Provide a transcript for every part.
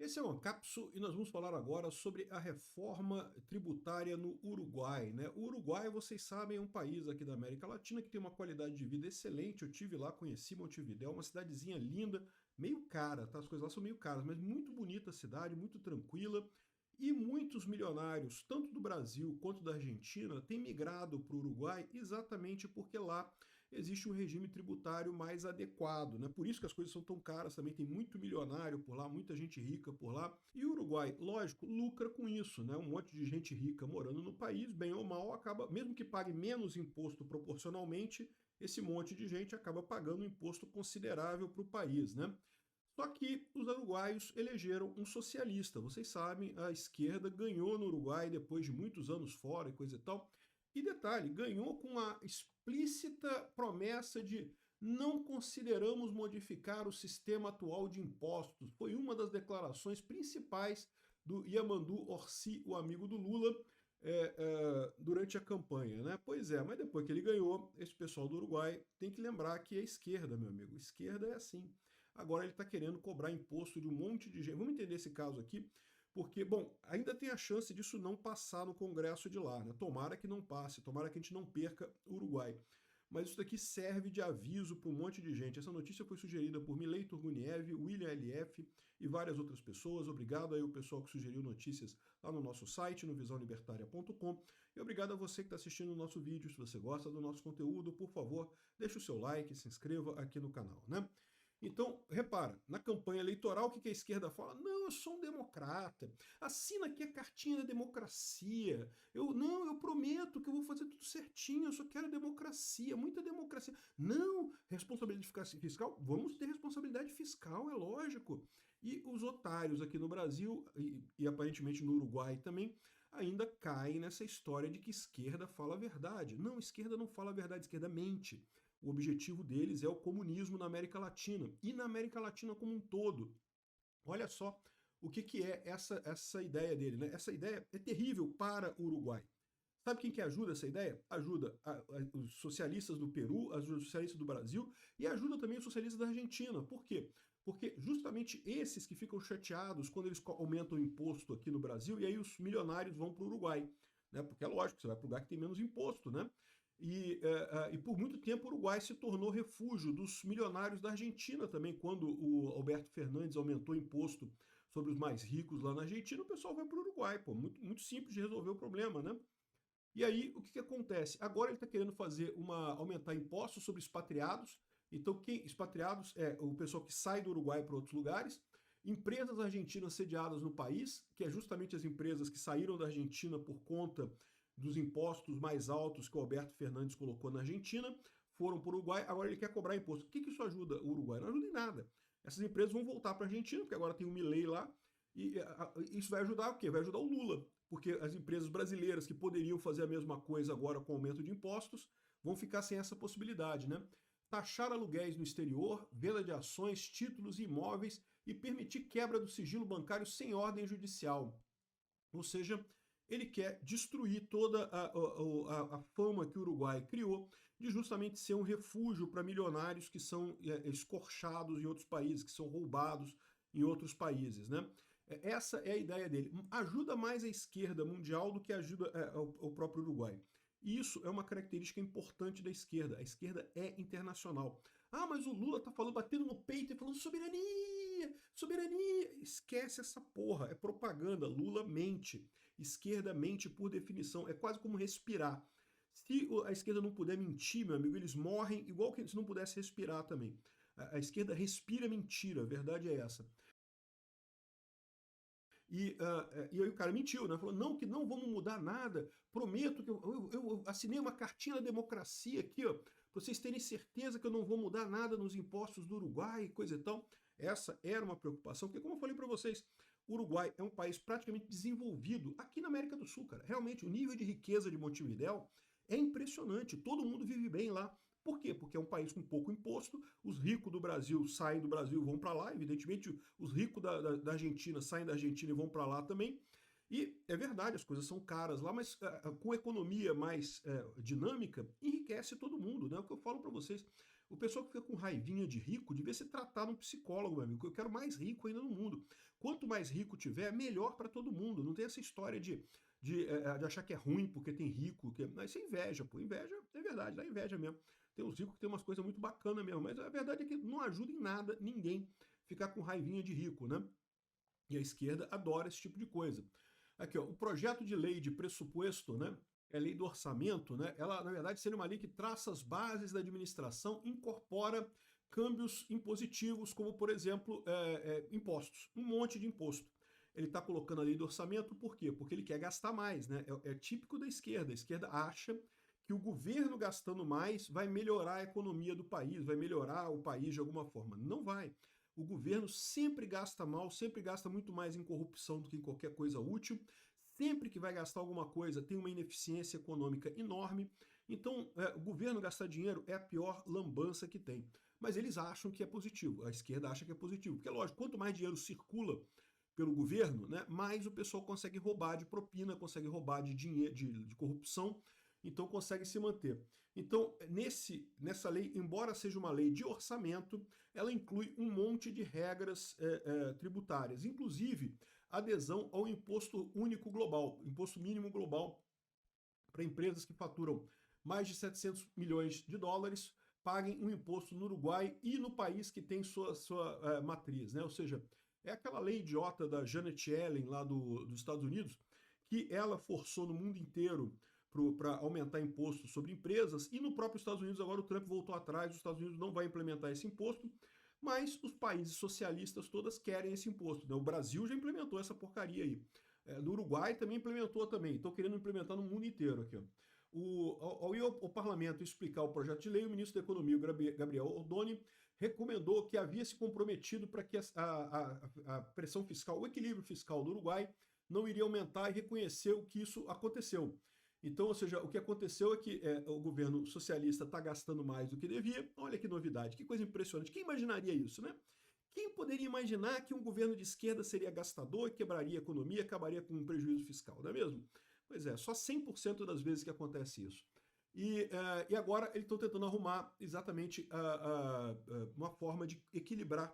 Esse é o Ancapso e nós vamos falar agora sobre a reforma tributária no Uruguai, né? O Uruguai, vocês sabem, é um país aqui da América Latina que tem uma qualidade de vida excelente. Eu tive lá, conheci Montevidéu, uma cidadezinha linda, meio cara, tá? As coisas lá são meio caras, mas muito bonita a cidade, muito tranquila. E muitos milionários, tanto do Brasil quanto da Argentina, têm migrado para o Uruguai exatamente porque lá existe um regime tributário mais adequado, né? Por isso que as coisas são tão caras, também tem muito milionário por lá, muita gente rica por lá. E o Uruguai, lógico, lucra com isso, né? Um monte de gente rica morando no país, bem ou mal, acaba, mesmo que pague menos imposto proporcionalmente, esse monte de gente acaba pagando um imposto considerável para o país, né? Só que os uruguaios elegeram um socialista. Vocês sabem, a esquerda ganhou no Uruguai depois de muitos anos fora e coisa e tal. E detalhe, ganhou com a explícita promessa de não consideramos modificar o sistema atual de impostos. Foi uma das declarações principais do Yamandu Orsi, o amigo do Lula, durante a campanha, né? Pois é, mas depois que ele ganhou, esse pessoal do Uruguai tem que lembrar que é esquerda, meu amigo. Esquerda é assim. Agora ele está querendo cobrar imposto de um monte de gente. Vamos entender esse caso aqui, porque, bom, ainda tem a chance disso não passar no Congresso de lá, né? Tomara que não passe, tomara que a gente não perca o Uruguai. Mas isso daqui serve de aviso para um monte de gente. Essa notícia foi sugerida por Milei Turguniev, William LF e várias outras pessoas. Obrigado aí ao pessoal que sugeriu notícias lá no nosso site, no visãolibertaria.com. E obrigado a você que está assistindo o nosso vídeo. Se você gosta do nosso conteúdo, por favor, deixe o seu like, se inscreva aqui no canal, né? Então, repara, na campanha eleitoral, o que a esquerda fala? Não, eu sou um democrata. Assina aqui a cartinha da democracia. Eu prometo que eu vou fazer tudo certinho, eu só quero democracia, muita democracia. Não, responsabilidade fiscal? Vamos ter responsabilidade fiscal, é lógico. E os otários aqui no Brasil, e aparentemente no Uruguai também, ainda caem nessa história de que esquerda fala a verdade. Não, esquerda não fala a verdade, esquerda mente. O objetivo deles é o comunismo na América Latina e na América Latina como um todo. Olha só o que é essa ideia dele, né? Essa ideia é terrível para o Uruguai. Sabe quem que ajuda essa ideia? Ajuda os socialistas do Peru, ajuda os socialistas do Brasil e ajuda também os socialistas da Argentina. Por quê? Porque justamente esses que ficam chateados quando eles aumentam o imposto aqui no Brasil e aí os milionários vão para o Uruguai. Né? Porque é lógico, você vai para o lugar que tem menos imposto, né? E por muito tempo o Uruguai se tornou refúgio dos milionários da Argentina também. Quando o Alberto Fernandes aumentou o imposto sobre os mais ricos lá na Argentina, o pessoal vai para o Uruguai. Pô. Muito simples de resolver o problema, né? E aí, o que acontece? Agora ele está querendo aumentar impostos sobre expatriados. Então, expatriados é o pessoal que sai do Uruguai para outros lugares. Empresas argentinas sediadas no país, que é justamente as empresas que saíram da Argentina por conta dos impostos mais altos que o Alberto Fernandes colocou na Argentina, foram para o Uruguai, agora ele quer cobrar imposto. O que isso ajuda o Uruguai? Não ajuda em nada. Essas empresas vão voltar para a Argentina, porque agora tem o Milei lá, e isso vai ajudar o quê? Vai ajudar o Lula, porque as empresas brasileiras que poderiam fazer a mesma coisa agora com aumento de impostos vão ficar sem essa possibilidade, né? Taxar aluguéis no exterior, venda de ações, títulos e imóveis e permitir quebra do sigilo bancário sem ordem judicial. Ou seja, ele quer destruir toda a fama que o Uruguai criou de justamente ser um refúgio para milionários que são escorchados em outros países, que são roubados em outros países, né? Essa é a ideia dele. Ajuda mais a esquerda mundial do que ajuda ao próprio Uruguai. E isso é uma característica importante da esquerda. A esquerda é internacional. Ah, mas o Lula tá falando, batendo no peito e falando soberania, soberania. Esquece essa porra, é propaganda. Lula mente. Esquerda mente por definição. É quase como respirar. Se a esquerda não puder mentir, meu amigo, eles morrem igual que se não pudesse respirar também. A esquerda respira mentira, a verdade é essa. E aí o cara mentiu, né? Falou, não, que não vamos mudar nada, prometo que eu assinei uma cartinha da democracia aqui, ó, para vocês terem certeza que eu não vou mudar nada nos impostos do Uruguai e coisa e tal. Essa era uma preocupação, porque como eu falei para vocês, o Uruguai é um país praticamente desenvolvido aqui na América do Sul, cara. Realmente, o nível de riqueza de Montevidéu é impressionante, todo mundo vive bem lá. Por quê? Porque é um país com pouco imposto, os ricos do Brasil saem do Brasil e vão para lá, evidentemente os ricos da Argentina saem da Argentina e vão para lá também. E é verdade, as coisas são caras lá, mas com economia mais dinâmica, enriquece todo mundo, né? É o que eu falo para vocês. O pessoal que fica com raivinha de rico devia se tratar num psicólogo, meu amigo. Eu quero mais rico ainda no mundo. Quanto mais rico tiver, melhor para todo mundo. Não tem essa história de achar que é ruim porque tem rico. Mas isso é inveja, pô. Inveja é verdade, dá inveja mesmo. Tem uns ricos que tem umas coisas muito bacanas mesmo, mas a verdade é que não ajuda em nada ninguém ficar com raivinha de rico, né? E a esquerda adora esse tipo de coisa. Aqui, ó, o projeto de lei de pressuposto, né? É lei do orçamento, né? Ela, na verdade, seria uma lei que traça as bases da administração, incorpora câmbios impositivos, como, por exemplo, impostos, um monte de imposto. Ele está colocando a lei do orçamento, por quê? Porque ele quer gastar mais, né? É típico da esquerda. A esquerda acha que o governo gastando mais vai melhorar a economia do país, vai melhorar o país de alguma forma. Não vai. O governo sempre gasta mal, sempre gasta muito mais em corrupção do que em qualquer coisa útil. Sempre que vai gastar alguma coisa tem uma ineficiência econômica enorme. Então, o governo gastar dinheiro é a pior lambança que tem. Mas eles acham que é positivo, a esquerda acha que é positivo. Porque, lógico, quanto mais dinheiro circula pelo governo, né, mais o pessoal consegue roubar de propina, consegue roubar de dinheiro, de corrupção, então consegue se manter. Então, nessa lei, embora seja uma lei de orçamento, ela inclui um monte de regras tributárias, inclusive adesão ao imposto único global, imposto mínimo global para empresas que faturam mais de 700 milhões de dólares, paguem um imposto no Uruguai e no país que tem sua matriz, né? Ou seja, é aquela lei idiota da Janet Yellen lá dos Estados Unidos, que ela forçou no mundo inteiro para aumentar imposto sobre empresas, e no próprio Estados Unidos agora o Trump voltou atrás, os Estados Unidos não vai implementar esse imposto, mas os países socialistas todas querem esse imposto, né? O Brasil já implementou essa porcaria aí. No Uruguai também implementou também, estão querendo implementar no mundo inteiro aqui. Ao ir ao parlamento explicar o projeto de lei, o ministro da Economia, Gabriel Ordoni, recomendou que havia se comprometido para que a pressão fiscal, o equilíbrio fiscal do Uruguai não iria aumentar, e reconheceu que isso aconteceu. Então, ou seja, o que aconteceu é que o governo socialista está gastando mais do que devia. Olha que novidade, que coisa impressionante. Quem imaginaria isso, né? Quem poderia imaginar que um governo de esquerda seria gastador, quebraria a economia, acabaria com um prejuízo fiscal, não é mesmo? Pois é, só 100% das vezes que acontece isso. E agora eles estão tentando arrumar exatamente uma forma de equilibrar,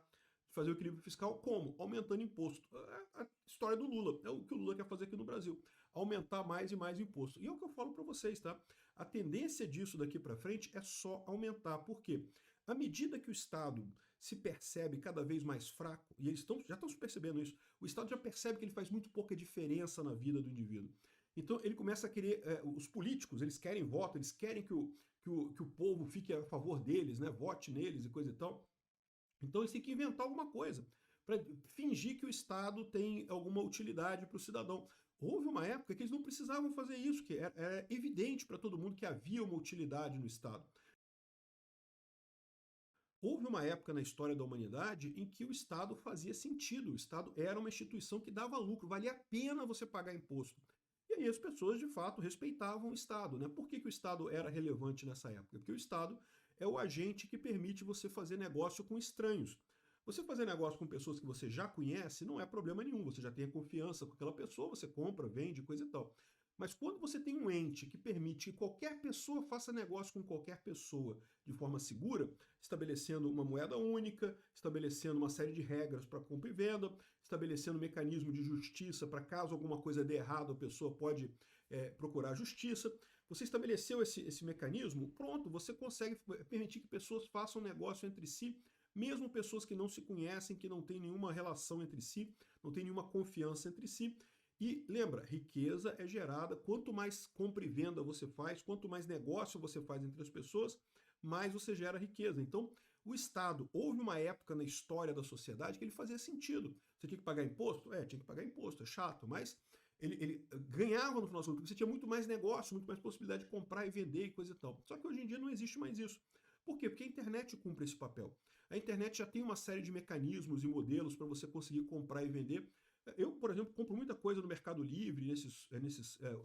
de fazer o equilíbrio fiscal. Como? Aumentando imposto. A história do Lula, é o que o Lula quer fazer aqui no Brasil. Aumentar mais e mais imposto. E é o que eu falo para vocês, tá? A tendência disso daqui para frente é só aumentar. Por quê? À medida que o Estado se percebe cada vez mais fraco, e eles já estão se percebendo isso, o Estado já percebe que ele faz muito pouca diferença na vida do indivíduo. Então ele começa a querer, os políticos, eles querem voto, eles querem que o povo fique a favor deles, né, vote neles e coisa e tal. Então eles têm que inventar alguma coisa para fingir que o Estado tem alguma utilidade para o cidadão. Houve uma época que eles não precisavam fazer isso, que era evidente para todo mundo que havia uma utilidade no Estado. Houve uma época na história da humanidade em que o Estado fazia sentido, o Estado era uma instituição que dava lucro, valia a pena você pagar imposto. E aí as pessoas, de fato, respeitavam o Estado, né? Por que o Estado era relevante nessa época? Porque o Estado é o agente que permite você fazer negócio com estranhos. Você fazer negócio com pessoas que você já conhece não é problema nenhum, você já tem a confiança com aquela pessoa, você compra, vende, coisa e tal. Mas quando você tem um ente que permite que qualquer pessoa faça negócio com qualquer pessoa de forma segura, estabelecendo uma moeda única, estabelecendo uma série de regras para compra e venda, estabelecendo um mecanismo de justiça para caso alguma coisa dê errado, a pessoa pode procurar justiça. Você estabeleceu esse mecanismo, pronto, você consegue permitir que pessoas façam negócio entre si, mesmo pessoas que não se conhecem, que não têm nenhuma relação entre si, não têm nenhuma confiança entre si. E lembra, riqueza é gerada, quanto mais compra e venda você faz, quanto mais negócio você faz entre as pessoas, mais você gera riqueza. Então, o Estado, houve uma época na história da sociedade que ele fazia sentido. Você tinha que pagar imposto? Tinha que pagar imposto, é chato, mas ele ganhava no final das contas, porque você tinha muito mais negócio, muito mais possibilidade de comprar e vender e coisa e tal. Só que hoje em dia não existe mais isso. Por quê? Porque a internet cumpre esse papel. A internet já tem uma série de mecanismos e modelos para você conseguir comprar e vender. Eu, por exemplo, compro muita coisa no Mercado Livre, nesses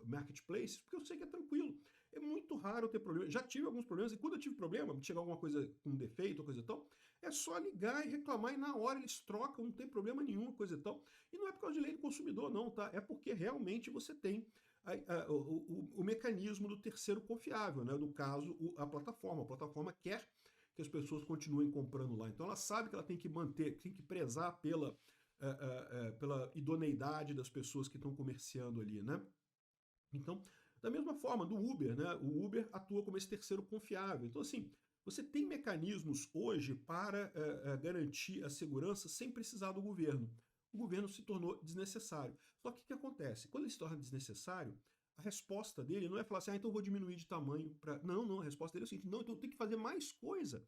marketplaces, porque eu sei que é tranquilo. É muito raro ter problema. Já tive alguns problemas, e quando eu tive problema, chegar alguma coisa com defeito ou coisa e tal, é só ligar e reclamar, e na hora eles trocam, não tem problema nenhum, coisa e tal. E não é por causa de lei do consumidor, não, tá? É porque realmente você tem o mecanismo do terceiro confiável, né? No caso, a plataforma. A plataforma quer que as pessoas continuem comprando lá. Então ela sabe que ela tem que manter, tem que prezar pela idoneidade das pessoas que estão comerciando ali, né? Então, da mesma forma, do Uber, né? O Uber atua como esse terceiro confiável. Então, assim, você tem mecanismos hoje para garantir a segurança sem precisar do governo. O governo se tornou desnecessário. Só que o que acontece? Quando ele se torna desnecessário, a resposta dele não é falar assim, então eu vou diminuir de tamanho para. Não, não, a resposta dele é o seguinte, não, então eu tenho que fazer mais coisa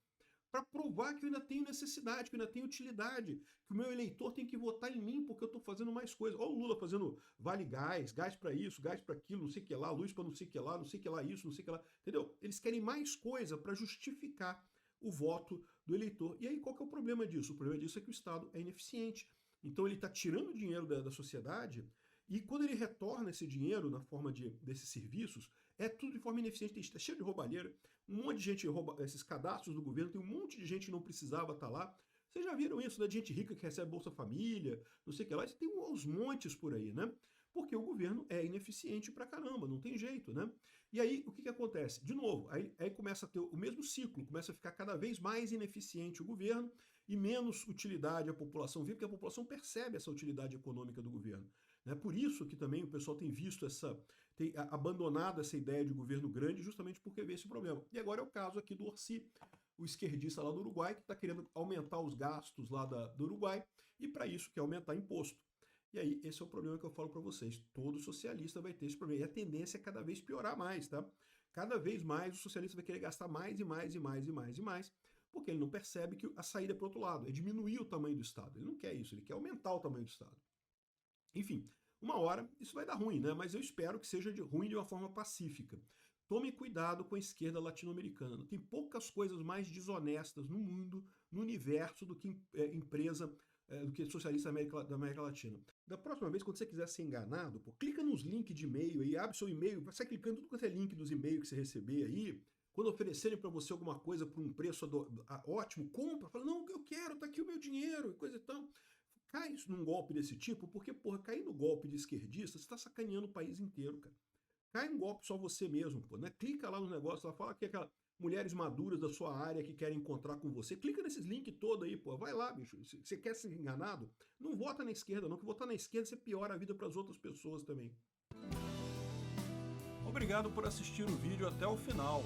para provar que eu ainda tenho necessidade, que eu ainda tenho utilidade, que o meu eleitor tem que votar em mim porque eu estou fazendo mais coisa. Olha o Lula fazendo vale gás para isso, gás para aquilo, não sei o que lá, luz para não sei o que lá, não sei o que lá isso, não sei o que lá. Entendeu? Eles querem mais coisa para justificar o voto do eleitor. E aí qual que é o problema disso? O problema disso é que o Estado é ineficiente. Então ele está tirando dinheiro da sociedade e quando ele retorna esse dinheiro na forma desses serviços, é tudo de forma ineficiente, está cheio de roubalheira, um monte de gente rouba esses cadastros do governo, tem um monte de gente que não precisava estar lá. Vocês já viram isso, né? De gente rica que recebe Bolsa Família, não sei o que lá, tem uns montes por aí, né? Porque o governo é ineficiente pra caramba, não tem jeito, né? E aí, o que acontece? De novo, aí começa a ter o mesmo ciclo, começa a ficar cada vez mais ineficiente o governo e menos utilidade a população vê, porque a população percebe essa utilidade econômica do governo. Né? Por isso que também o pessoal tem visto tem abandonado essa ideia de governo grande justamente porque vê esse problema. E agora é o caso aqui do Orsi, o esquerdista lá do Uruguai, que está querendo aumentar os gastos lá do Uruguai e para isso quer aumentar imposto. E aí, esse é o problema que eu falo para vocês. Todo socialista vai ter esse problema. E a tendência é cada vez piorar mais, tá? Cada vez mais o socialista vai querer gastar mais e mais e mais e mais e mais, porque ele não percebe que a saída é para o outro lado, é diminuir o tamanho do Estado. Ele não quer isso, ele quer aumentar o tamanho do Estado. Enfim, uma hora isso vai dar ruim, né? Mas eu espero que seja ruim de uma forma pacífica. Tome cuidado com a esquerda latino-americana. Tem poucas coisas mais desonestas no mundo, no universo, do que empresa, do que socialista da América Latina. Da próxima vez, quando você quiser ser enganado, pô, clica nos links de e-mail aí, abre seu e-mail, sai clicando tudo quanto é link dos e-mails que você receber aí. Quando oferecerem para você alguma coisa por um preço ótimo, compra, fala, não, eu quero, tá aqui o meu dinheiro, e coisa e tal. Cai num golpe desse tipo, porque, porra, cair no golpe de esquerdista, você está sacaneando o país inteiro, cara. Cai um golpe só você mesmo, pô, né? Clica lá no negócio, lá fala que é aquela mulheres maduras da sua área que querem encontrar com você. Clica nesses links todo aí, pô. Vai lá, bicho. Se você quer ser enganado, não vota na esquerda, não, que votar na esquerda você piora a vida para as outras pessoas também. Obrigado por assistir o vídeo até o final.